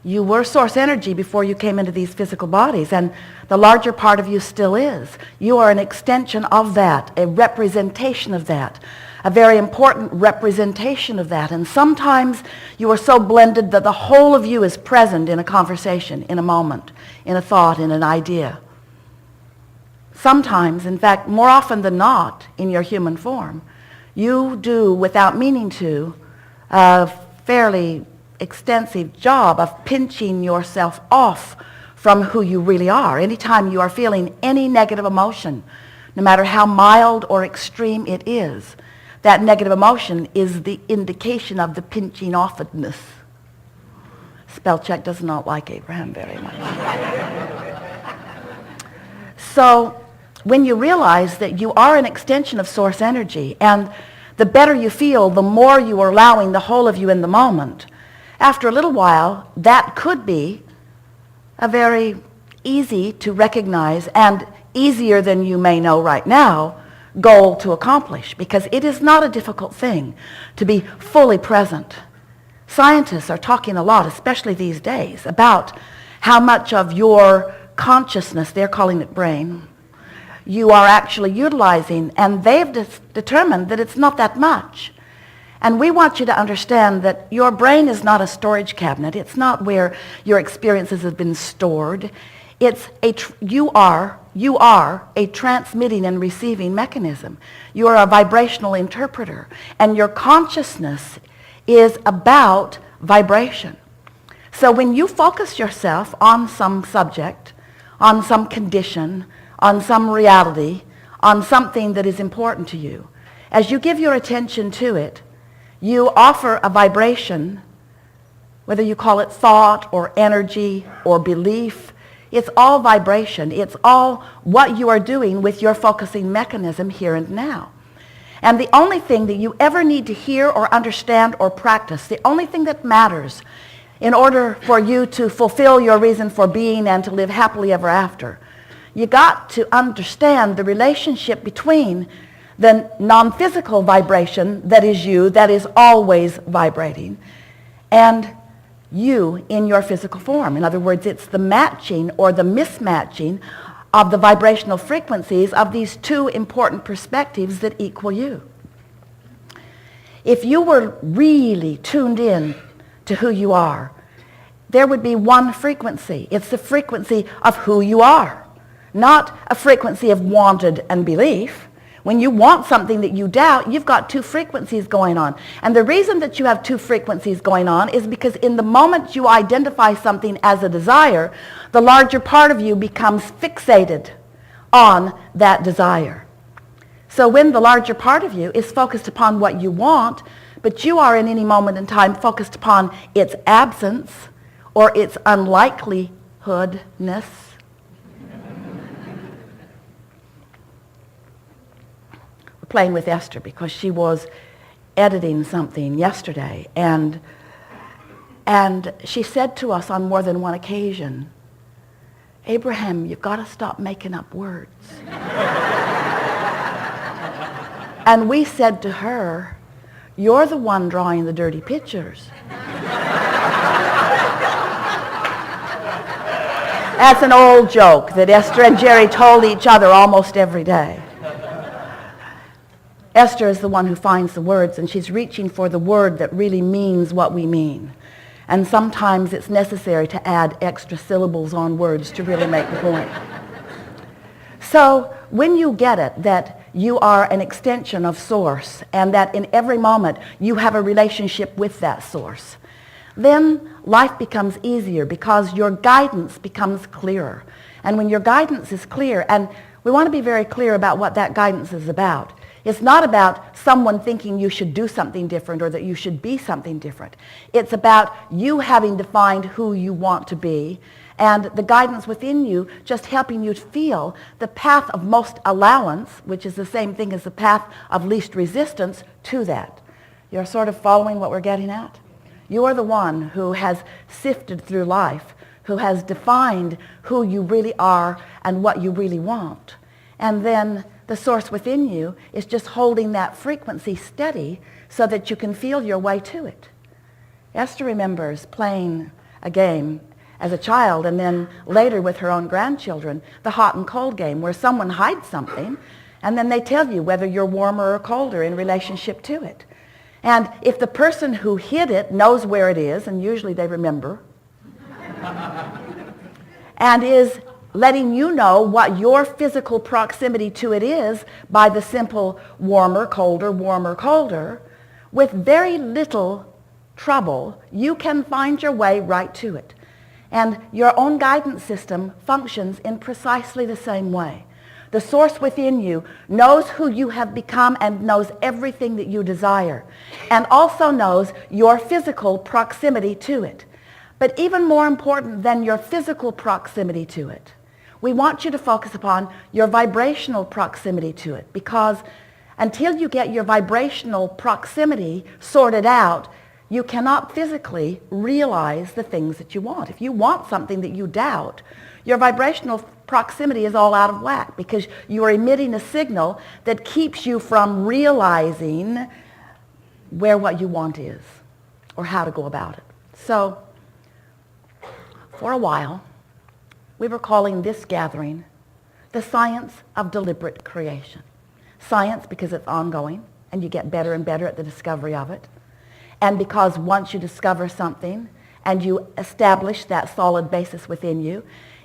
You were source energy before you came into these physical bodies, and the larger part of you still is. You are an extension of that, a representation of that, a very important representation of that. And sometimes you are so blended that the whole of you is present in a conversation, in a moment, in a thought, in an idea. Sometimes, in fact, more often than not, in your human form, you do, without meaning to, a fairly extensive job of pinching yourself off from who you really are. Anytime you are feeling any negative emotion, no matter how mild or extreme it is, that negative emotion is the indication of the pinching offedness. Spell check does not like Abraham very much. So when you realize that you are an extension of source energy, and the better you feel, the more you are allowing the whole of you in the moment, after a little while, that could be a very easy to recognize and easier than you may know right now goal to accomplish, because it is not a difficult thing to be fully present. Scientists are talking a lot, especially these days, about how much of your consciousness, they're calling it brain, you are actually utilizing, and they've determined that it's not that much. And we want you to understand that your brain is not a storage cabinet. It's not where your experiences have been stored. You are a transmitting and receiving mechanism. You are a vibrational interpreter. And your consciousness is about vibration. So when you focus yourself on some subject, on some condition, on some reality, on something that is important to you, as you give your attention to it, you offer a vibration, whether you call it thought or energy or belief. It's all vibration. It's all what you are doing with your focusing mechanism here and now. And the only thing that you ever need to hear or understand or practice, the only thing that matters in order for you to fulfill your reason for being and to live happily ever after, you got to understand the relationship between the non-physical vibration that is you, that is always vibrating, and you in your physical form. In other words, it's the matching or the mismatching of the vibrational frequencies of these two important perspectives that equal you. If you were really tuned in to who you are, there would be one frequency. It's the frequency of who you are, not a frequency of wanted and belief. When you want something that you doubt, you've got two frequencies going on. And the reason that you have two frequencies going on is because in the moment you identify something as a desire, the larger part of you becomes fixated on that desire. So when the larger part of you is focused upon what you want, but you are in any moment in time focused upon its absence or its unlikelihoodness, playing with Esther because she was editing something yesterday, and she said to us on more than one occasion, Abraham, you've got to stop making up words. And we said to her, you're the one drawing the dirty pictures. That's an old joke that Esther and Jerry told each other almost every day. Esther is the one who finds the words, and she's reaching for the word that really means what we mean. And sometimes it's necessary to add extra syllables on words to really make the point. So when you get it, that you are an extension of source, and that in every moment you have a relationship with that source, then life becomes easier because your guidance becomes clearer. And when your guidance is clear, and we want to be very clear about what that guidance is about. It's not about someone thinking you should do something different or that you should be something different. It's about you having defined who you want to be, and the guidance within you just helping you to feel the path of most allowance, which is the same thing as the path of least resistance to that. You're sort of following what we're getting at? You are the one who has sifted through life, who has defined who you really are and what you really want. And then the source within you is just holding that frequency steady so that you can feel your way to it. Esther remembers playing a game as a child, and then later with her own grandchildren, the hot and cold game, where someone hides something, and then they tell you whether you're warmer or colder in relationship to it. And if the person who hid it knows where it is, and usually they remember, and is letting you know what your physical proximity to it is by the simple warmer, colder, with very little trouble, you can find your way right to it. And your own guidance system functions in precisely the same way. The source within you knows who you have become and knows everything that you desire, and also knows your physical proximity to it. But even more important than your physical proximity to it, we want you to focus upon your vibrational proximity to it, because until you get your vibrational proximity sorted out, you cannot physically realize the things that you want. If you want something that you doubt, your vibrational proximity is all out of whack, because you are emitting a signal that keeps you from realizing where what you want is or how to go about it. So, for a while, we were calling this gathering the science of deliberate creation. Science because it's ongoing and you get better and better at the discovery of it. And because once you discover something and you establish that solid basis within you,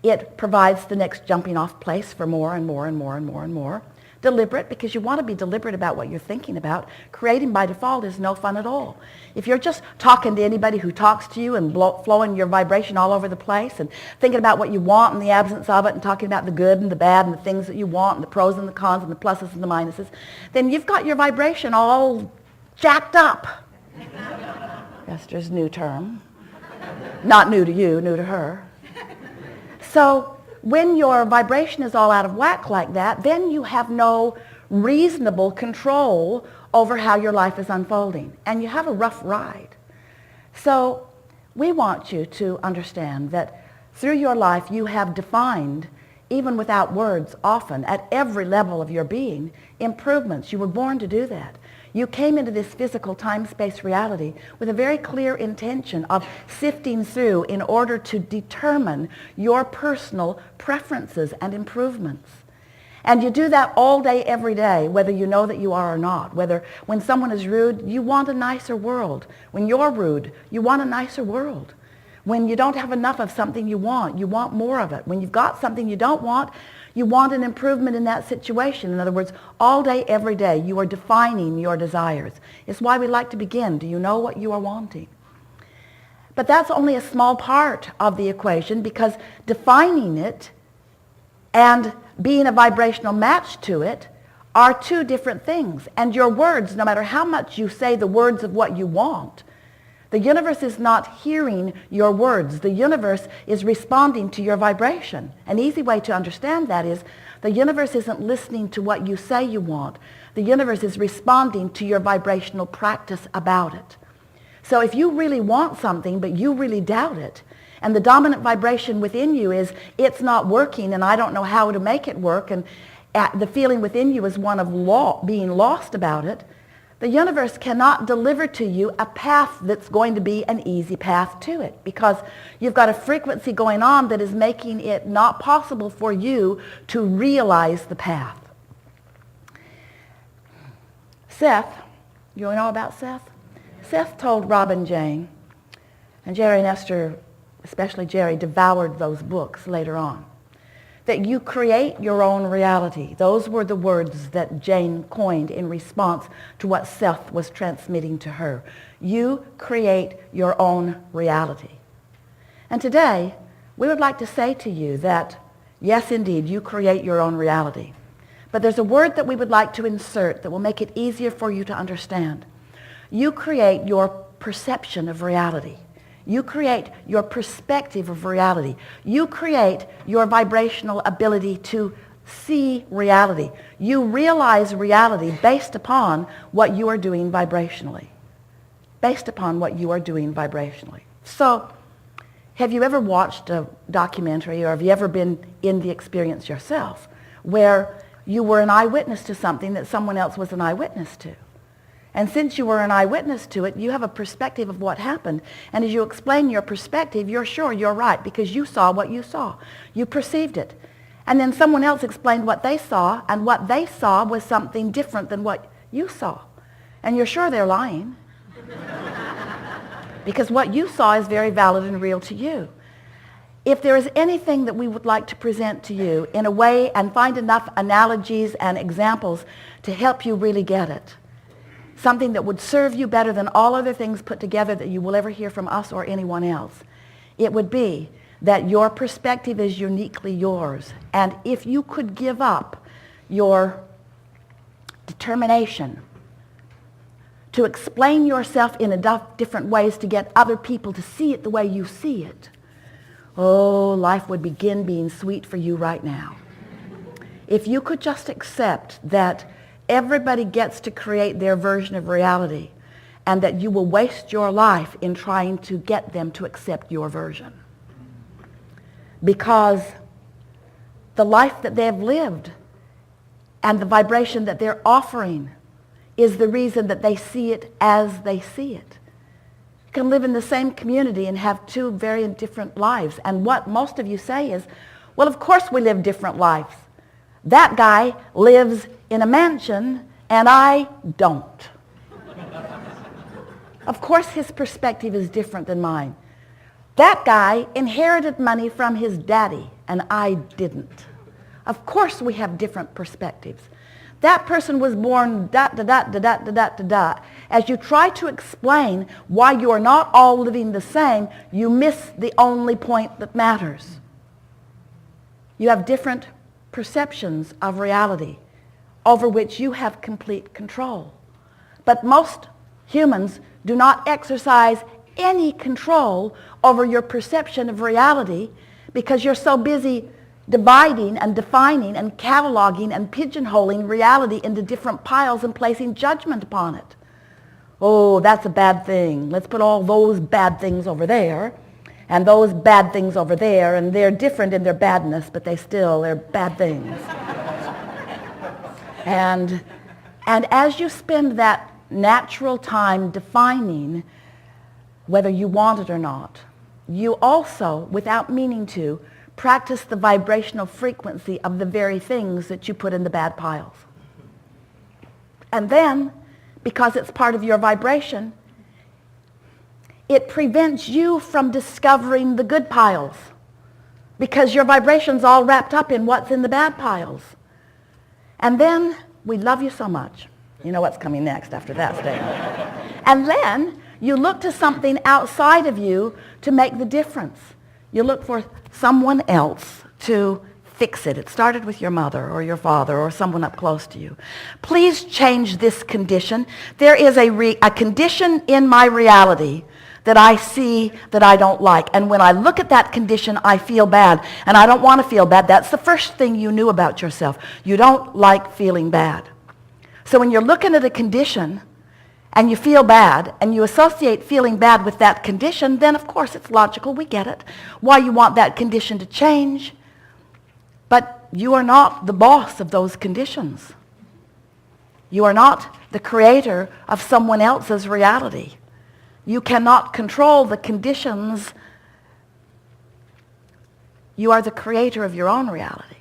it provides the next jumping off place for more and more and more and more and more. Deliberate because you want to be deliberate about what you're thinking about. Creating by default is no fun at all. If you're just talking to anybody who talks to you and flowing your vibration all over the place and thinking about what you want in the absence of it and talking about the good and the bad and the things that you want and the pros and the cons and the pluses and the minuses, then you've got your vibration all jacked up. Esther's new term. Not new to you, new to her. So when your vibration is all out of whack like that, then you have no reasonable control over how your life is unfolding, and you have a rough ride. So we want you to understand that through your life you have defined, even without words often, at every level of your being, improvements. You were born to do that. You came into this physical time-space reality with a very clear intention of sifting through in order to determine your personal preferences and improvements. And you do that all day, every day, whether you know that you are or not. Whether when someone is rude, you want a nicer world. When you're rude, you want a nicer world. When you don't have enough of something you want more of it. When you've got something you don't want, you want an improvement in that situation. In other words, all day, every day, you are defining your desires. It's why we like to begin. Do you know what you are wanting? But that's only a small part of the equation, because defining it and being a vibrational match to it are two different things. And your words, no matter how much you say the words of what you want, the universe is not hearing your words. The universe is responding to your vibration. An easy way to understand that is the universe isn't listening to what you say you want. The universe is responding to your vibrational practice about it. So if you really want something but you really doubt it, and the dominant vibration within you is it's not working and I don't know how to make it work, and the feeling within you is one of being lost about it, the universe cannot deliver to you a path that's going to be an easy path to it, because you've got a frequency going on that is making it not possible for you to realize the path. Seth, you know about Seth? Seth told Rob and Jane, and Jerry and Esther, especially Jerry, devoured those books later on, that you create your own reality. Those were the words that Jane coined in response to what Seth was transmitting to her. You create your own reality. And today, we would like to say to you that, yes, indeed, you create your own reality. But there's a word that we would like to insert that will make it easier for you to understand. You create your perception of reality. You create your perspective of reality. You create your vibrational ability to see reality. You realize reality based upon what you are doing vibrationally. Based upon what you are doing vibrationally. So, have you ever watched a documentary, or have you ever been in the experience yourself, where you were an eyewitness to something that someone else was an eyewitness to? And since you were an eyewitness to it, you have a perspective of what happened. And as you explain your perspective, you're sure you're right because you saw what you saw. You perceived it. And then someone else explained what they saw, and what they saw was something different than what you saw. And you're sure they're lying because what you saw is very valid and real to you. If there is anything that we would like to present to you in a way and find enough analogies and examples to help you really get it, something that would serve you better than all other things put together that you will ever hear from us or anyone else, it would be that your perspective is uniquely yours. And if you could give up your determination to explain yourself in enough different ways to get other people to see it the way you see it, oh, life would begin being sweet for you right now. If you could just accept that everybody gets to create their version of reality and that you will waste your life in trying to get them to accept your version. Because the life that they've lived and the vibration that they're offering is the reason that they see it as they see it. You can live in the same community and have two very different lives. And what most of you say is, well, of course we live different lives. That guy lives in a mansion and I don't. Of course his perspective is different than mine. That guy inherited money from his daddy and I didn't. Of course we have different perspectives. That person was born da-da-da-da-da-da-da-da. As you try to explain why you are not all living the same, you miss the only point that matters. You have different perceptions of reality over which you have complete control. But most humans do not exercise any control over your perception of reality because you're so busy dividing and defining and cataloging and pigeonholing reality into different piles and placing judgment upon it. Oh, that's a bad thing. Let's put all those bad things over there and those bad things over there, and they're different in their badness, but they're bad things. And as you spend that natural time defining whether you want it or not, you also, without meaning to, practice the vibrational frequency of the very things that you put in the bad piles. And then, because it's part of your vibration, it prevents you from discovering the good piles because your vibration's all wrapped up in what's in the bad piles. And then, we love you so much. You know what's coming next after that statement. And then, you look to something outside of you to make the difference. You look for someone else to fix it. It started with your mother or your father or someone up close to you. Please change this condition. There is a condition in my reality that I see that I don't like. And when I look at that condition, I feel bad. And I don't want to feel bad. That's the first thing you knew about yourself. You don't like feeling bad. So when you're looking at a condition and you feel bad, and you associate feeling bad with that condition, then of course it's logical, we get it, why you want that condition to change. But you are not the boss of those conditions. You are not the creator of someone else's reality. You cannot control the conditions. You are the creator of your own reality.